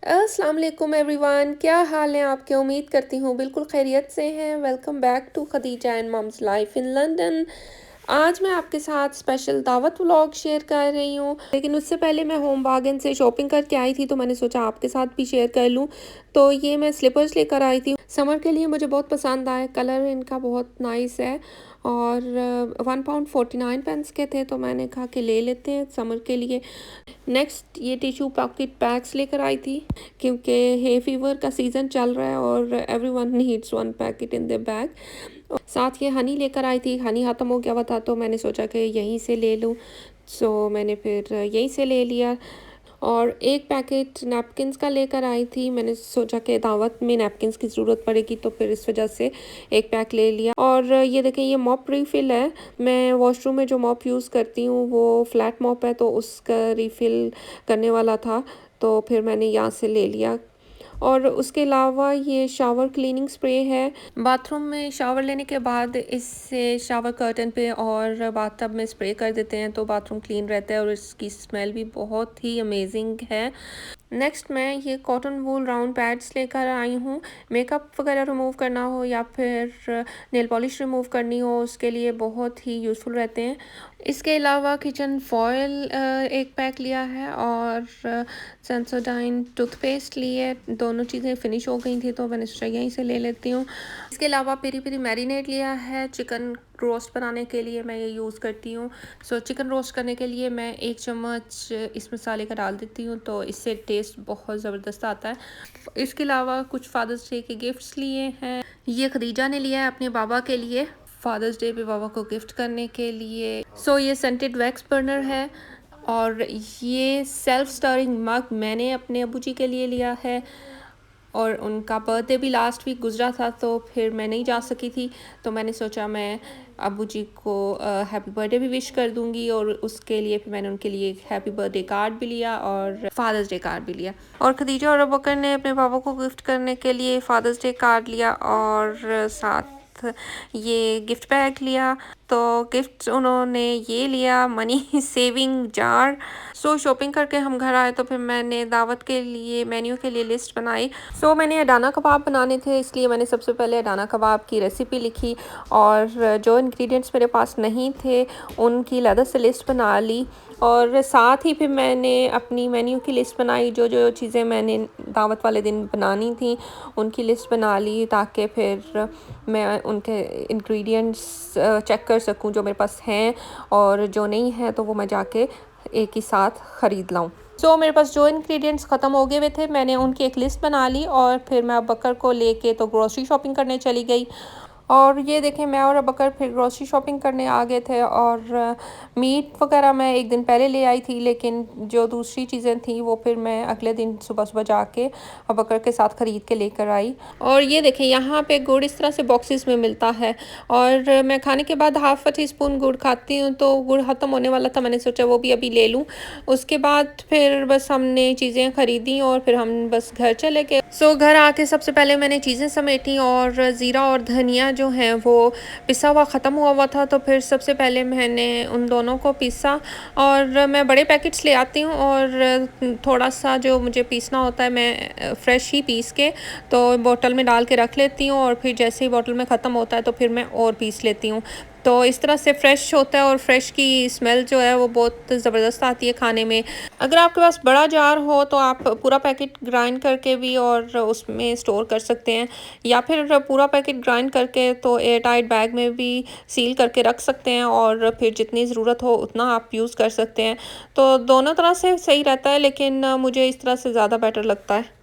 अस्सलाम वालेकुम एवरीवन, क्या हाल है आपके? उम्मीद करती हूँ बिल्कुल खैरियत से हैं। Welcome back to Khadija and mum's life in London. आज मैं आपके साथ स्पेशल दावत व्लॉग शेयर कर रही हूँ, लेकिन उससे पहले मैं होम बागन से शॉपिंग करके आई थी, तो मैंने सोचा आपके साथ भी शेयर कर लूँ। तो ये मैं स्लीपर्स लेकर आई थी समर के लिए, मुझे बहुत पसंद आए, कलर इनका बहुत नाइस है और £1.49 के थे, तो मैंने कहा कि ले लेते हैं समर के लिए। नेक्स्ट ये टिश्यू पॉकेट बैग्स लेकर आई थी, क्योंकि हे फीवर का सीज़न चल रहा है और everyone needs one packet in the bag. साथ ये हनी लेकर आई थी, हनी ख़त्म हो गया हुआ था, तो मैंने सोचा कि यहीं से ले लूँ, सो मैंने फिर यहीं से ले लिया। और एक पैकेट नैपकिन्स का लेकर आई थी, मैंने सोचा कि दावत में नैपकिन्स की ज़रूरत पड़ेगी, तो फिर इस वजह से एक पैक ले लिया। और ये देखें, ये मॉप रिफ़िल है। मैं वॉशरूम में जो मॉप यूज़ करती हूँ वो फ्लैट मॉप है, तो उसका रिफ़िल करने वाला था, तो फिर मैंने यहाँ से ले लिया। और उसके अलावा ये शावर क्लीनिंग स्प्रे है। बाथरूम में शावर लेने के बाद इससे शावर कर्टन पे और बाथटब में स्प्रे कर देते हैं, तो बाथरूम क्लीन रहता है और इसकी स्मेल भी बहुत ही अमेजिंग है। नेक्स्ट मैं ये कॉटन वूल राउंड पैड्स लेकर आई हूँ। मेकअप वगैरह रिमूव करना हो या फिर नेल पॉलिश रिमूव करनी हो, उसके लिए बहुत ही यूज़फुल रहते हैं। इसके अलावा किचन फॉयल एक पैक लिया है और सेंसोडाइन टूथपेस्ट लिए। दोनों चीज़ें फिनिश हो गई थी, तो मैंने सोचा यहीं से ले लेती हूँ। इसके अलावा पेरी पेरी मैरिनेट लिया है, चिकन रोस्ट बनाने के लिए मैं ये यूज़ करती हूँ। सो चिकन रोस्ट करने के लिए मैं 1 चम्मच इस मसाले का डाल देती हूँ, तो इससे टेस्ट बहुत ज़बरदस्त आता है। इसके अलावा कुछ फादर्स डे के गिफ्ट्स लिए हैं। ये खदीजा ने लिया है अपने बाबा के लिए, फादर्स डे पे बाबा को गिफ्ट करने के लिए। सो ये सेंटेड वैक्स बर्नर है। और ये सेल्फ स्टरिंग मग मैंने अपने अबू जी के लिए लिया है, और उनका बर्थडे भी लास्ट वीक गुजरा था, तो फिर मैं नहीं जा सकी थी, तो मैंने सोचा मैं अबू जी को हैप्पी बर्थडे भी विश कर दूंगी, और उसके लिए फिर मैंने उनके लिए एक हैप्पी बर्थडे कार्ड भी लिया और फादर्स डे कार्ड भी लिया। और खदीजा और अबू बकर ने अपने पापा को गिफ्ट करने के लिए फादर्स डे कार्ड लिया और साथ ये गिफ्ट बैग लिया। तो गिफ्ट उन्होंने ये लिया मनी सेविंग जार। सो शॉपिंग करके हम घर आए, तो फिर मैंने दावत के लिए मेन्यू के लिए लिस्ट बनाई। सो मैंने अडाना कबाब बनाने थे, इसलिए मैंने सबसे पहले अडाना कबाब की रेसिपी लिखी और जो इंग्रेडिएंट्स मेरे पास नहीं थे उनकी अलग से लिस्ट बना ली। और साथ ही फिर मैंने अपनी मेन्यू की लिस्ट बनाई, जो जो चीज़ें मैंने दावत वाले दिन बनानी थी उनकी लिस्ट बना ली, ताकि फिर मैं उनके इंग्रेडिएंट्स चेक कर सकूं जो मेरे पास हैं, और जो नहीं है तो वो मैं जाके एक ही साथ ख़रीद लाऊं। सो मेरे पास जो इंग्रेडिएंट्स ख़त्म हो गए हुए थे, मैंने उनकी एक लिस्ट बना ली और फिर मैं बकर को लेके तो ग्रोसरी शॉपिंग करने चली गई। और ये देखें, मैं और बकर फिर ग्रोसरी शॉपिंग करने आ गए थे। और मीट वगैरह मैं एक दिन पहले ले आई थी, लेकिन जो दूसरी चीज़ें थी वो फिर मैं अगले दिन सुबह सुबह जाके बकर के साथ ख़रीद के लेकर आई। और ये देखें, यहाँ पे गुड़ इस तरह से बॉक्सेस में मिलता है, और मैं खाने के बाद हाफ़ टी स्पून गुड़ खाती हूँ, तो गुड़ ख़त्म होने वाला था, मैंने सोचा वो भी अभी ले लूँ। उसके बाद फिर बस हमने चीज़ें ख़रीदी और फिर हम बस घर चले गए। सो घर आके सबसे पहले मैंने चीज़ें समेटी, और ज़ीरा और धनिया जो हैं वो पिसा हुआ ख़त्म हुआ था, तो फिर सबसे पहले मैंने उन दोनों को पीसा। और मैं बड़े पैकेट्स ले आती हूँ, और थोड़ा सा जो मुझे पीसना होता है मैं फ़्रेश ही पीस के तो बोतल में डाल के रख लेती हूँ, और फिर जैसे ही बोतल में ख़त्म होता है तो फिर मैं और पीस लेती हूँ। तो इस तरह से फ़्रेश होता है, और फ्रेश की स्मेल जो है वो बहुत ज़बरदस्त आती है खाने में। अगर आपके पास बड़ा जार हो तो आप पूरा पैकेट ग्राइंड करके भी और उसमें स्टोर कर सकते हैं, या फिर पूरा पैकेट ग्राइंड करके तो एयर टाइट बैग में भी सील करके रख सकते हैं, और फिर जितनी ज़रूरत हो उतना आप यूज़ कर सकते हैं। तो दोनों तरह से सही रहता है, लेकिन मुझे इस तरह से ज़्यादा बेटर लगता है।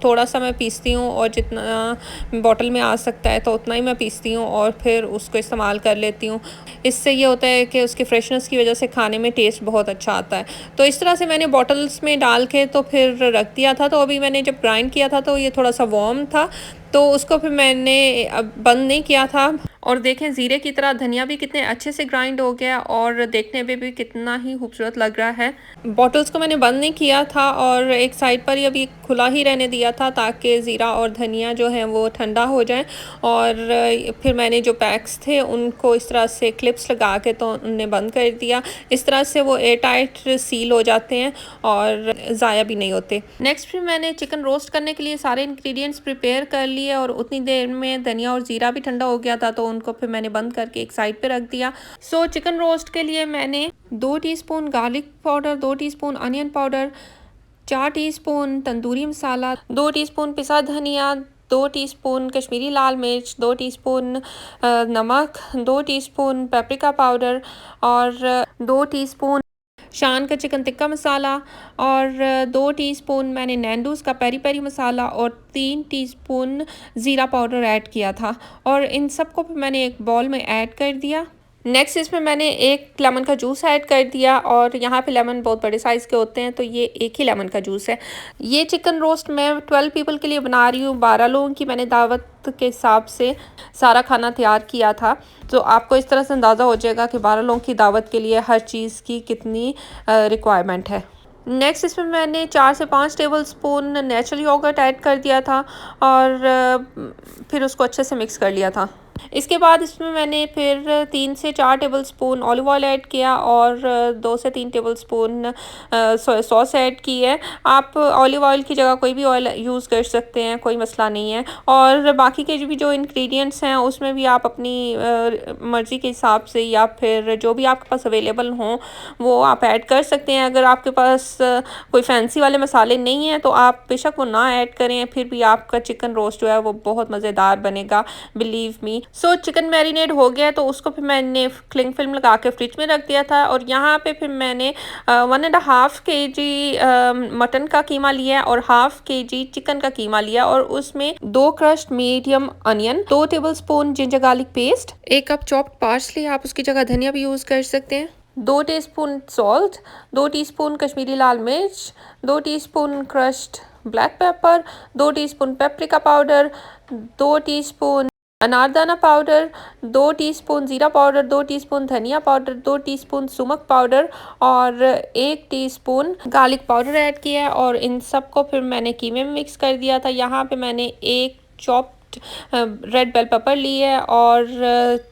थोड़ा सा मैं पीसती हूँ, और जितना बॉटल में आ सकता है तो उतना ही मैं पीसती हूँ और फिर उसको इस्तेमाल कर लेती हूँ। इससे ये होता है कि उसके फ्रेशनेस की वजह से खाने में टेस्ट बहुत अच्छा आता है। तो इस तरह से मैंने बॉटल्स में डाल के तो फिर रख दिया था। तो अभी मैंने जब ग्राइंड किया था तो ये थोड़ा सा वार्म था, तो उसको फिर मैंने अब बंद नहीं किया था। और देखें ज़ीरे की तरह धनिया भी कितने अच्छे से ग्राइंड हो गया और देखने में भी कितना ही खूबसूरत लग रहा है। बॉटल्स को मैंने बंद नहीं किया था और एक साइड पर ही अभी खुला ही रहने दिया था ताकि ज़ीरा और धनिया जो है वो ठंडा हो जाए। और फिर मैंने जो पैक्स थे उनको इस तरह से क्लिप्स लगा के तो उन्हें बंद कर दिया। इस तरह से वो एयर टाइट सील हो जाते हैं और ज़ाया भी नहीं होते। नेक्स्ट फिर मैंने चिकन रोस्ट करने के लिए सारे इंग्रेडिएंट्स प्रिपेयर कर लिए और उतनी देर में धनिया और ज़ीरा भी ठंडा हो गया था, तो उनको फिर मैंने बंद करके एक साइड पे रख दिया। सो चिकन रोस्ट के लिए मैंने 2 teaspoon garlic powder, 2 teaspoon onion powder, 4 teaspoon tandoori masala, 2 teaspoon पिसा धनिया, 2 टीस्पून कश्मीरी लाल मिर्च, 2 टीस्पून नमक, 2 टीस्पून पेपरिका पाउडर और 2 टीस्पून शान का चिकन टिक्का मसाला और 2 टीस्पून मैंने नैंडूज़ का पेरी पेरी मसाला और 3 टीस्पून ज़ीरा पाउडर ऐड किया था और इन सबको फिर मैंने एक बाउल में ऐड कर दिया। नेक्स्ट इसमें मैंने एक लेमन का जूस ऐड कर दिया और यहाँ पे लेमन बहुत बड़े साइज़ के होते हैं, तो ये एक ही लेमन का जूस है। ये चिकन रोस्ट मैं 12 पीपल के लिए बना रही हूँ। 12 लोगों की मैंने दावत के हिसाब से सारा खाना तैयार किया था, तो आपको इस तरह से अंदाज़ा हो जाएगा कि 12 लोगों की दावत के लिए हर चीज़ की कितनी रिक्वायरमेंट है। नेक्स्ट इसमें मैंने 4 से 5 table spoon natural yoghurt add कर दिया था और फिर उसको अच्छे से मिक्स कर लिया था। इसके बाद इसमें मैंने फिर 3 से 4 table spoon olive oil add किया और 2 से 3 table spoon soya sauce add की है। आप ऑलिव ऑयल की जगह कोई भी ऑयल यूज़ कर सकते हैं, कोई मसला नहीं है। और बाकी के भी जो इंग्रेडिएंट्स हैं उसमें भी आप अपनी मर्ज़ी के हिसाब से या फिर जो भी आपके पास अवेलेबल हों वो आप ऐड कर सकते हैं। अगर आपके पास कोई फैंसी वाले मसाले नहीं हैं तो आप बेशक वो ना ऐड करें, फिर भी आपका चिकन रोस्ट जो है वो बहुत मज़ेदार बनेगा, believe me. So chicken marinate हो गया तो उसको फिर मैंने क्लिंग फिल्म लगा के फ्रिज में रख दिया था और यहाँ पे फिर मैंने 1.5 kg मटन का कीमा लिया और 1/2 kg चिकन का कीमा लिया और उसमें 2 crushed medium onion, 2 tablespoon ginger garlic paste, 1 cup chopped parsley, आप उसकी जगह धनिया भी यूज़ कर सकते हैं, 2 टीस्पून सॉल्ट, 2 टीस्पून कश्मीरी लाल मिर्च, 2 teaspoon crushed black pepper, 2 teaspoon paprika powder, 2 teaspoon अनारदाना पाउडर, 2 टीस्पून ज़ीरा पाउडर, 2 टीस्पून धनिया पाउडर, 2 टीस्पून सुमक पाउडर और 1 टीस्पून गार्लिक पाउडर ऐड किया है और इन सब को फिर मैंने कीमे में मिक्स कर दिया था। यहाँ पे मैंने एक चॉप्ड रेड बेल पेपर ली है और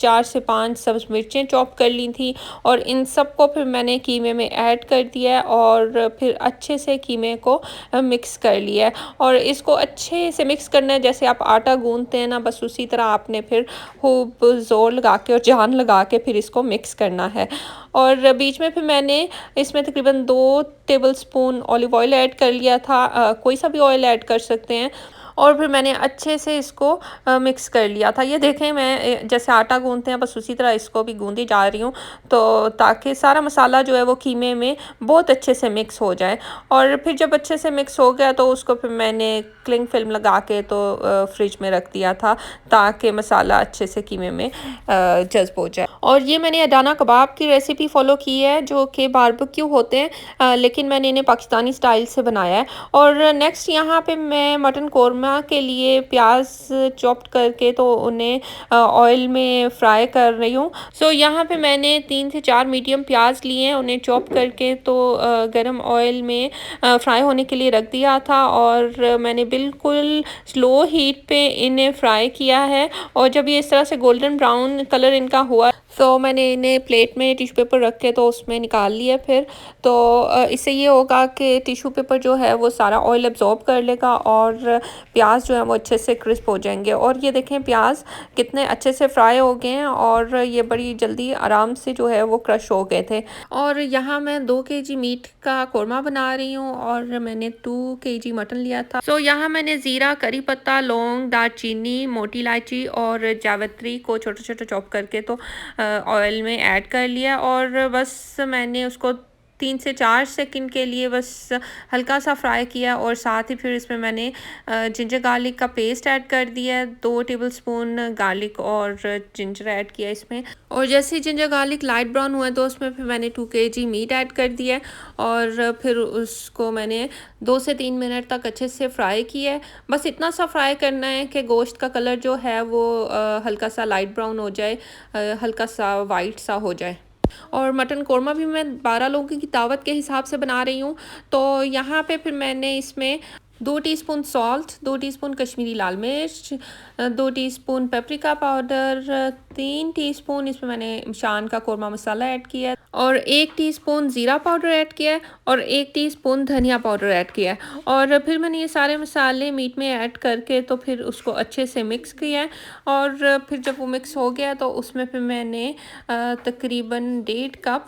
4 से 5 सब्ज़ मिर्चें चॉप कर ली थी और इन सब को फिर मैंने कीमे में ऐड कर दिया है और फिर अच्छे से कीमे को मिक्स कर लिया है और इसको अच्छे से मिक्स करना है जैसे आप आटा गूंदते हैं ना, बस उसी तरह आपने फिर खूब ज़ोर लगा के और जान लगा के फिर इसको मिक्स करना है। और बीच में फिर मैंने इसमें तकरीबन 2 टेबलस्पून ऑलिव ऑयल ऐड कर लिया था, कोई सा भी ऑयल ऐड कर सकते हैं और फिर मैंने अच्छे से इसको मिक्स कर लिया था। ये देखें मैं जैसे आटा गूंदते हैं बस उसी तरह इसको भी गूंदी जा रही हूँ, तो ताकि सारा मसाला जो है वो कीमे में बहुत अच्छे से मिक्स हो जाए। और फिर जब अच्छे से मिक्स हो गया तो उसको फिर मैंने क्लिंग फिल्म लगा के तो फ्रिज में रख दिया था ताकि मसाला अच्छे से कीमे में जज्ब हो जाए। और ये मैंने अडाना कबाब की रेसिपी फ़ॉलो की है जो कि बारबेक्यू होते हैं, लेकिन मैंने इन्हें पाकिस्तानी स्टाइल से बनाया है। और नेक्स्ट यहाँ पे मैं मटन कौरमा के लिए प्याज चॉप्ड करके तो उन्हें ऑयल में फ्राई कर रही हूँ। सो यहाँ पे मैंने 3 से 4 मीडियम प्याज लिए हैं, उन्हें चॉप करके तो गरम ऑयल में फ्राई होने के लिए रख दिया था और मैंने बिल्कुल स्लो हीट पे इन्हें फ्राई किया है। और जब ये इस तरह से गोल्डन ब्राउन कलर इनका हुआ तो मैंने इन्हें प्लेट में टिश्यू पेपर रख के तो उसमें निकाल लिया। फिर तो इससे ये होगा कि टिश्यू पेपर जो है वो सारा ऑयल एब्जॉर्ब कर लेगा और प्याज जो है वो अच्छे से क्रिस्प हो जाएंगे। और ये देखें प्याज कितने अच्छे से फ्राई हो गए हैं और ये बड़ी जल्दी आराम से जो है वो क्रश हो गए थे। और यहाँ मैं 2 kg मीट का कौरमा बना रही हूँ और मैंने 2 kg मटन लिया था। सो यहाँ मैंने ज़ीरा, करी पत्ता, लौंग, दालचीनी, मोटी इलायची और जावित्री को छोटे छोटे चॉप करके तो ऑयल में ऐड कर लिया और बस मैंने उसको 3 से 4 सेकंड के लिए बस हल्का सा फ्राई किया और साथ ही फिर इसमें मैंने जिंजर गार्लिक का पेस्ट ऐड कर दिया है। 2 टेबलस्पून गार्लिक और जिंजर ऐड किया इसमें, और जैसे ही जिंजर गार्लिक लाइट ब्राउन हुआ तो उसमें फिर मैंने 2 केजी मीट ऐड कर दिया है और फिर उसको मैंने 2 से 3 मिनट तक अच्छे से फ्राई किया है। बस इतना सा फ्राई करना है कि गोश्त का कलर जो है वो हल्का सा लाइट ब्राउन हो जाए, हल्का सा वाइट सा हो जाए। और मटन कोरमा भी मैं 12 लोगों की दावत के हिसाब से बना रही हूँ। तो यहाँ पे फिर मैंने इसमें 2 टीस्पून सॉल्ट, 2 टीस्पून कश्मीरी लाल मिर्च, 2 टीस्पून पेपरिका पाउडर, 3 टीस्पून इसमें मैंने शान का कोरमा मसाला ऐड किया है और 1 टीस्पून ज़ीरा पाउडर ऐड किया है और 1 टीस्पून धनिया पाउडर ऐड किया है। और फिर मैंने ये सारे मसाले मीट में ऐड करके तो फिर उसको अच्छे से मिक्स किया है। और फिर जब वो मिक्स हो गया तो उसमें फिर मैंने तकरीबन 1.5 कप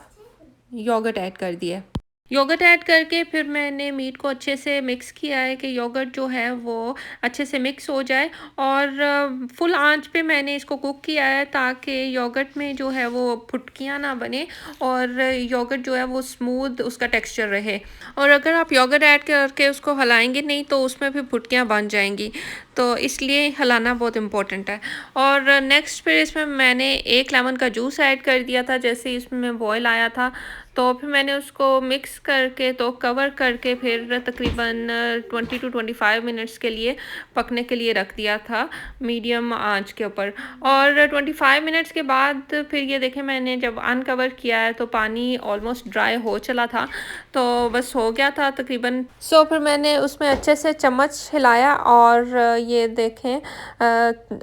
योगर्ट ऐड कर दिया है। योगर्ट ऐड करके फिर मैंने मीट को अच्छे से मिक्स किया है कि योगर्ट जो है वो अच्छे से मिक्स हो जाए। और फुल आंच पे मैंने इसको कुक किया है ताकि योगर्ट में जो है वो फुटकियाँ ना बने और योगर्ट जो है वो स्मूथ उसका टेक्सचर रहे। और अगर आप योगर्ट ऐड करके उसको हिलाएंगे नहीं तो उसमें फिर फुटकियाँ बन जाएंगी, तो इसलिए हिलाना बहुत इम्पोर्टेंट है। और नेक्स्ट फिर इसमें मैंने 1 लेमन का जूस ऐड कर दिया था जैसे इसमें बॉयल आया था। तो फिर मैंने उसको मिक्स करके तो कवर करके फिर तकरीबन 20 टू 25 मिनट्स के लिए पकने के लिए रख दिया था मीडियम आंच के ऊपर। और 25 मिनट्स के बाद फिर ये देखें मैंने जब अनकवर किया है तो पानी ऑलमोस्ट ड्राई हो चला था, तो बस हो गया था तकरीबन। फिर मैंने उसमें अच्छे से चम्मच हिलाया और ये देखें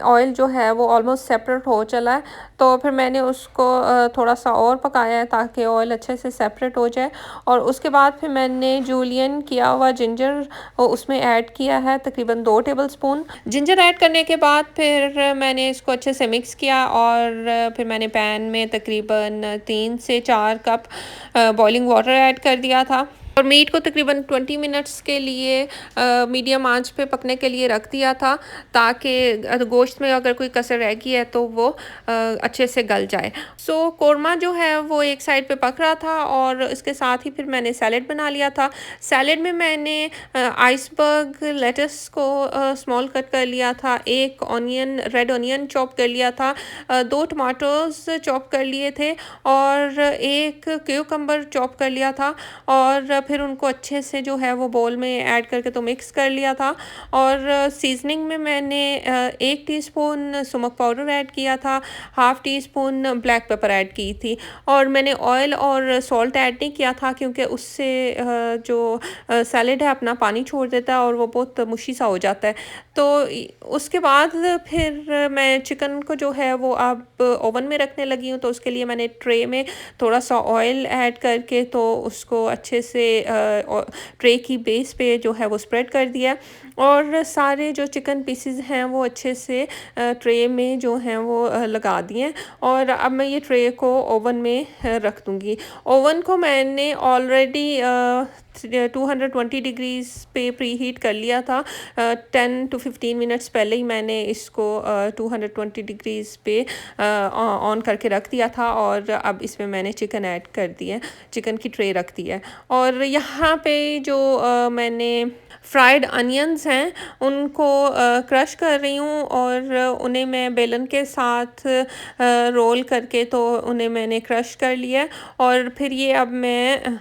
ऑयल जो है वो ऑलमोस्ट सेपरेट हो चला है। तो फिर मैंने उसको थोड़ा सा और पकाया है ताकि ऑयल अच्छे से सेपरेट हो जाए। और उसके बाद फिर मैंने जूलियन किया हुआ जिंजर उसमें ऐड किया है तकरीबन 2 टेबलस्पून। जिंजर ऐड करने के बाद फिर मैंने इसको अच्छे से मिक्स किया और फिर मैंने पैन में तकरीबन 3 से 4 कप बॉइलिंग वाटर ऐड कर दिया था और मीट को तकरीबन 20 मिनट्स के लिए मीडियम आंच पे पकने के लिए रख दिया था ताकि गोश्त में अगर कोई कसर रह गई है तो वो अच्छे से गल जाए। कोरमा जो है वो एक साइड पे पक रहा था और इसके साथ ही फिर मैंने सैलेड बना लिया था। सैलेड में मैंने आइसबर्ग लेटस को स्मॉल कट कर लिया था, 1 ऑनियन रेड ऑनियन चॉप कर लिया था, 2 टमाटोज चॉप कर लिए थे और 1 क्यूकम्बर चॉप कर लिया था। और फिर उनको अच्छे से जो है वो बोल में ऐड करके तो मिक्स कर लिया था। और सीजनिंग में मैंने 1 टीस्पून नमक पाउडर ऐड किया था, half tea spoon black pepper add की थी। और मैंने ऑयल और सॉल्ट ऐड नहीं किया था क्योंकि उससे जो सैलेड है अपना पानी छोड़ देता है और वो बहुत मुशी सा हो जाता है। तो उसके बाद फिर मैं चिकन को जो है वो अब ओवन में रखने लगी हूँ। तो उसके लिए मैंने ट्रे में थोड़ा सा ऑयल ऐड करके तो उसको अच्छे से ट्रे की बेस पे जो है वो स्प्रेड कर दिया और सारे जो चिकन पीसेस हैं वो अच्छे से ट्रे में जो हैं वो लगा दिए। और अब मैं ये ट्रे को ओवन में रख दूँगी। ओवन को मैंने ऑलरेडी 220 डिग्रीज़ पे प्री हीट कर लिया था। 10 टू 15 मिनट्स पहले ही मैंने इसको 220 डिग्रीज़ पे ऑन करके रख दिया था और अब इसमें मैंने चिकन ऐड कर दिया, चिकन की ट्रे रख दी है। और यहाँ पे जो मैंने फ्राइड अनियंस हैं उनको क्रश कर रही हूँ और उन्हें मैं बेलन के साथ रोल करके तो उन्हें मैंने क्रश कर लिया और फिर ये अब मैं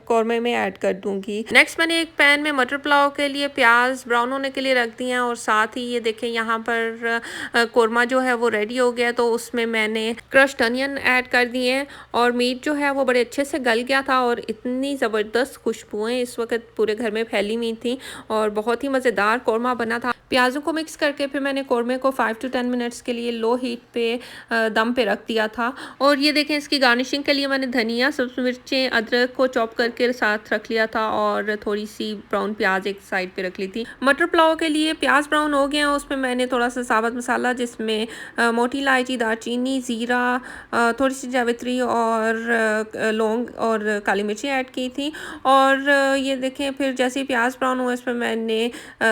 कौरमे में ऐड कर दूंगी। नेक्स्ट मैंने एक पैन में मटर पुलाव के लिए प्याज ब्राउन होने के लिए रख दिए हैं और साथ ही ये देखें यहाँ पर कौरमा जो है वो रेडी हो गया। तो उसमें मैंने क्रश्ड अनियन ऐड कर दिए हैं और मीट जो है वो बड़े अच्छे से गल गया था और इतनी ज़बरदस्त खुशबुएं इस वक्त पूरे घर में फैली हुई थी और बहुत ही मज़ेदार कौरमा बना था। प्याज़ों को मिक्स करके फिर मैंने कौरमे को 5 टू 10 मिनट्स के लिए लो हीट पे दम पे रख दिया था। और ये देखें इसकी गार्निशिंग के लिए मैंने धनिया, सब्ज़ मिर्चें, अदरक को चॉप करके साथ रख लिया था और थोड़ी सी ब्राउन प्याज एक साइड पे रख ली थी। मटर पुलाव के लिए प्याज ब्राउन हो गए हैं, उसमें मैंने थोड़ा सा साबुत मसाला जिसमें मोटी इलायची, दालचीनी, ज़ीरा, थोड़ी सी जावित्री और लौंग और काली मिर्ची ऐड की थी। और ये देखें फिर जैसे ही प्याज ब्राउन हुआ इसमें मैंने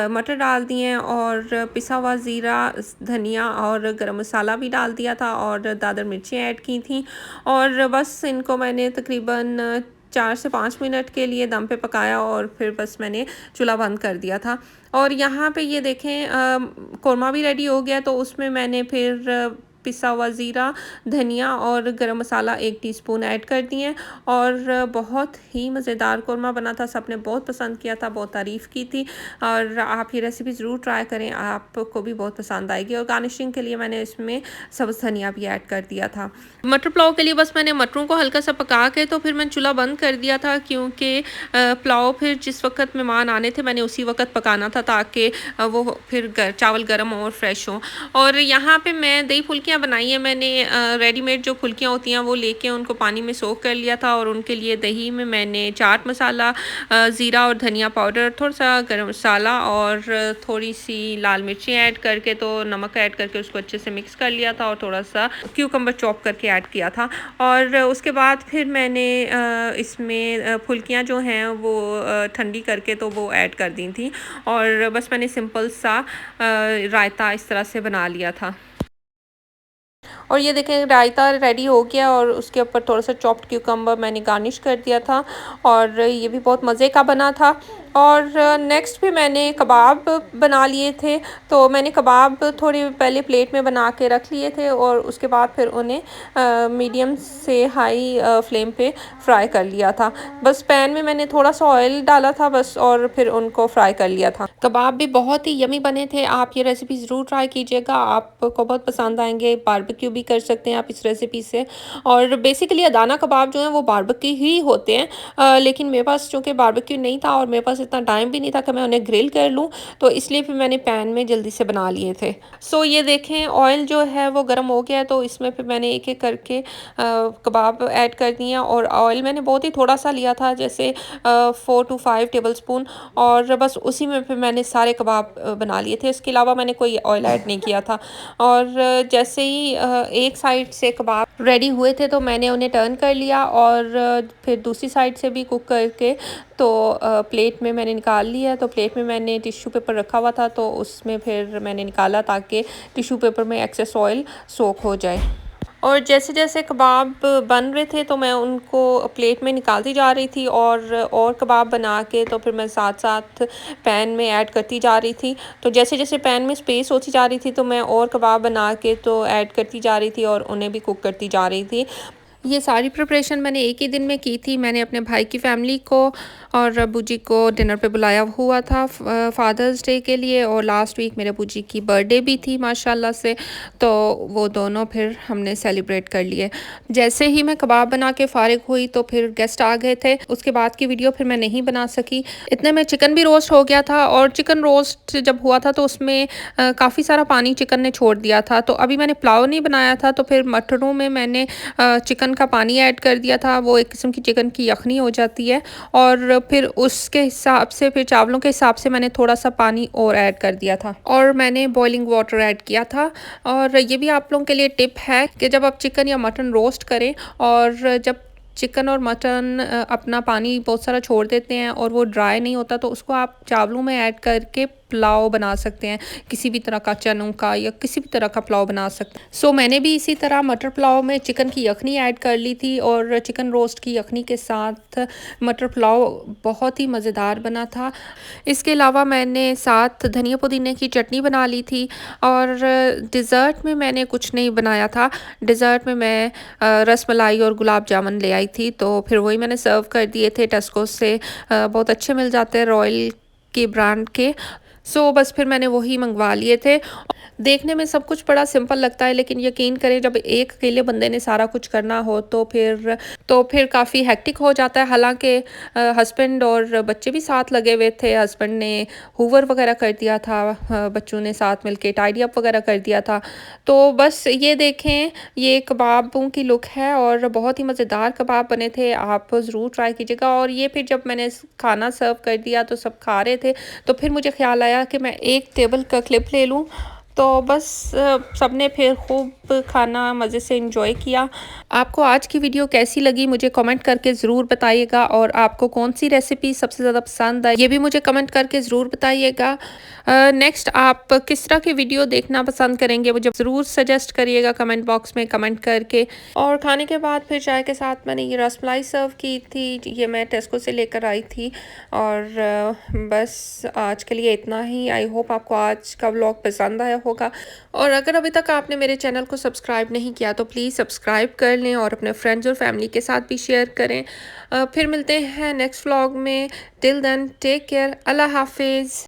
मटर डाल दिए और पिसा हुआ ज़ीरा, धनिया और गरम मसाला भी डाल दिया था और दादर मिर्चें ऐड की थी। और बस इनको मैंने तकरीबन 4 से 5 मिनट के लिए दम पे पकाया और फिर बस मैंने चूल्हा बंद कर दिया था। और यहाँ पे ये देखें कोरमा भी रेडी हो गया, तो उसमें मैंने फिर पिसा हुआ ज़ीरा, धनिया और गरम मसाला 1 टीस्पून ऐड कर दिए और बहुत ही मज़ेदार कोरमा बना था। सबने बहुत पसंद किया था, बहुत तारीफ़ की थी और आप ये रेसिपी ज़रूर ट्राई करें, आपको भी बहुत पसंद आएगी। और गार्निशिंग के लिए मैंने इसमें सब्ज़ धनिया भी ऐड कर दिया था। मटर पुलाव के लिए बस मैंने मटरों को हल्का सा पका के तो फिर मैंने चूल्हा बंद कर दिया था, क्योंकि पुलाव फिर जिस वक़्त मेहमान आने थे मैंने उसी वक़्त पकाना था, ताकि वो फिर चावल गर्म और फ्रेश हों। और यहाँ पे मैं दही फुल्कियाँ बनाई हैं मैंने। रेडीमेड जो फुल्कियाँ होती हैं वो लेके उनको पानी में सोख कर लिया था और उनके लिए दही में मैंने चाट मसाला, ज़ीरा और धनिया पाउडर, थोड़ा सा गरम मसाला और थोड़ी सी लाल मिर्ची ऐड करके, तो नमक ऐड करके उसको अच्छे से मिक्स कर लिया था और थोड़ा सा क्यूकम्बर चॉप करके ऐड किया था। और उसके बाद फिर मैंने इसमें फुल्कियाँ जो हैं वो ठंडी करके तो वो ऐड कर दी थी और बस मैंने सिंपल सा रायता इस तरह से बना लिया था। और ये देखें रायता रेडी हो गया और उसके ऊपर थोड़ा सा चॉप्ड क्यूकम्बर मैंने गार्निश कर दिया था और ये भी बहुत मज़े का बना था। और नेक्स्ट भी मैंने कबाब बना लिए थे, तो मैंने कबाब थोड़ी पहले प्लेट में बना के रख लिए थे और उसके बाद फिर उन्हें मीडियम से हाई फ्लेम पे फ्राई कर लिया था। बस पैन में मैंने थोड़ा सा ऑयल डाला था बस और फिर उनको फ्राई कर लिया था। कबाब भी बहुत ही यमी बने थे। आप ये रेसिपी ज़रूर ट्राई कीजिएगा, आपको बहुत पसंद आएंगे। बारबेक्यू भी कर सकते हैं आप इस रेसिपी से। और बेसिकली अदाना कबाब जो है वो बारबेक्यू ही होते हैं, लेकिन मेरे पास चूँकि बारबेक्यू नहीं था और मेरे पास इतना टाइम भी नहीं था कि मैं उन्हें ग्रिल कर लूँ, तो इसलिए फिर मैंने पैन में जल्दी से बना लिए थे। सो ये देखें ऑयल जो है वो गर्म हो गया है, तो इसमें फिर मैंने एक एक करके कबाब ऐड कर दिए और ऑयल मैंने बहुत ही थोड़ा सा लिया था, जैसे 4 to 5 टेबल स्पून, और बस उसी में फिर मैंने सारे कबाब बना लिए थे। इसके अलावा मैंने कोई ऑयल ऐड नहीं किया था। और जैसे ही एक साइड से कबाब रेडी हुए थे तो मैंने उन्हें टर्न कर लिया और फिर दूसरी साइड से भी कुक करके तो प्लेट में मैंने निकाल लिया। तो प्लेट में मैंने टिश्यू पेपर रखा हुआ था, तो उसमें फिर मैंने निकाला ताकि टिश्यू पेपर में एक्सेस ऑयल सोक हो जाए। और जैसे जैसे कबाब बन रहे थे तो मैं उनको प्लेट में निकालती जा रही थी और कबाब बना के तो फिर मैं साथ साथ पैन में ऐड करती जा रही थी। तो जैसे जैसे पैन में स्पेस होती जा रही थी तो मैं और कबाब बना के तो ऐड करती जा रही थी और उन्हें भी कुक करती जा रही थी। ये सारी प्रिपरेशन मैंने एक ही दिन में की थी। मैंने अपने भाई की फैमिली को और अब्बू जी को डिनर पे बुलाया हुआ था फादर्स डे के लिए, और लास्ट वीक मेरे अब्बू जी की बर्थडे भी थी माशाल्लाह से, तो वो दोनों फिर हमने सेलिब्रेट कर लिए। जैसे ही मैं कबाब बना के फ़ारिग हुई तो फिर गेस्ट आ गए थे। उसके बाद की वीडियो फिर मैं नहीं बना सकी। इतने में चिकन भी रोस्ट हो गया था और चिकन रोस्ट जब हुआ था तो उसमें काफ़ी सारा पानी चिकन ने छोड़ दिया था। तो अभी मैंने पुलाव नहीं बनाया था, तो फिर मटरों में मैंने चिकन का पानी ऐड कर दिया था। वो एक किस्म की चिकन की यखनी हो जाती है और फिर उसके हिसाब से फिर चावलों के हिसाब से मैंने थोड़ा सा पानी और ऐड कर दिया था और मैंने बॉइलिंग वाटर ऐड किया था। और ये भी आप लोगों के लिए टिप है कि जब आप चिकन या मटन रोस्ट करें और जब चिकन और मटन अपना पानी बहुत सारा छोड़ देते हैं और वो ड्राई नहीं होता, तो उसको आप चावलों में ऐड करके पुलाव बना सकते हैं। किसी भी तरह का चनों का या किसी भी तरह का पुलाव बना सकते हैं। सो मैंने भी इसी तरह मटर पुलाव में चिकन की यखनी ऐड कर ली थी और चिकन रोस्ट की यखनी के साथ मटर पुलाव बहुत ही मज़ेदार बना था। इसके अलावा मैंने साथ धनिया पुदीने की चटनी बना ली थी। और डिज़र्ट में मैंने कुछ नहीं बनाया था। डिज़र्ट में मैं रस मलाई और गुलाब जामुन ले आई थी, तो फिर वही मैंने सर्व कर दिए थे। टेस्को से बहुत अच्छे मिल जाते हैं, रॉयल के ब्रांड के। सो बस फिर मैंने वही मंगवा लिए थे। देखने में सब कुछ बड़ा सिंपल लगता है, लेकिन यकीन करें जब एक अकेले बंदे ने सारा कुछ करना हो तो फिर काफ़ी हेक्टिक हो जाता है। हालांकि हस्बैंड और बच्चे भी साथ लगे हुए थे। हस्बैंड ने हूवर वगैरह कर दिया था, बच्चों ने साथ मिलके टाइडी अप वगैरह कर दिया था। तो बस ये देखें, ये कबाबों की लुक है और बहुत ही मज़ेदार कबाब बने थे। आप ज़रूर ट्राई कीजिएगा। और ये फिर जब मैंने खाना सर्व कर दिया तो सब खा रहे थे, तो फिर मुझे ख्याल आया कि मैं एक टेबल का क्लिप ले लूँ तो बस सबने फिर खूब खाना मज़े से एंजॉय किया। आपको आज की वीडियो कैसी लगी मुझे कमेंट करके ज़रूर बताइएगा, और आपको कौन-सी रेसिपी सबसे ज़्यादा पसंद आई ये भी मुझे कमेंट करके ज़रूर बताइएगा। नेक्स्ट आप किस तरह की वीडियो देखना पसंद करेंगे मुझे ज़रूर सजेस्ट करिएगा कमेंट बॉक्स में कमेंट करके। और खाने के बाद फिर चाय के साथ मैंने ये रसमलाई सर्व की थी, ये मैं टेस्को से लेकर आई थी। और बस आज के लिए इतना ही। आई होप आपको आज का व्लॉग पसंद आया होगा, और अगर अभी तक आपने मेरे चैनल को सब्सक्राइब नहीं किया तो प्लीज़ सब्सक्राइब कर लें और अपने फ्रेंड्स और फैमिली के साथ भी शेयर करें। फिर मिलते हैं नेक्स्ट व्लॉग में। टिल देन टेक केयर, अल्लाह हाफिज़।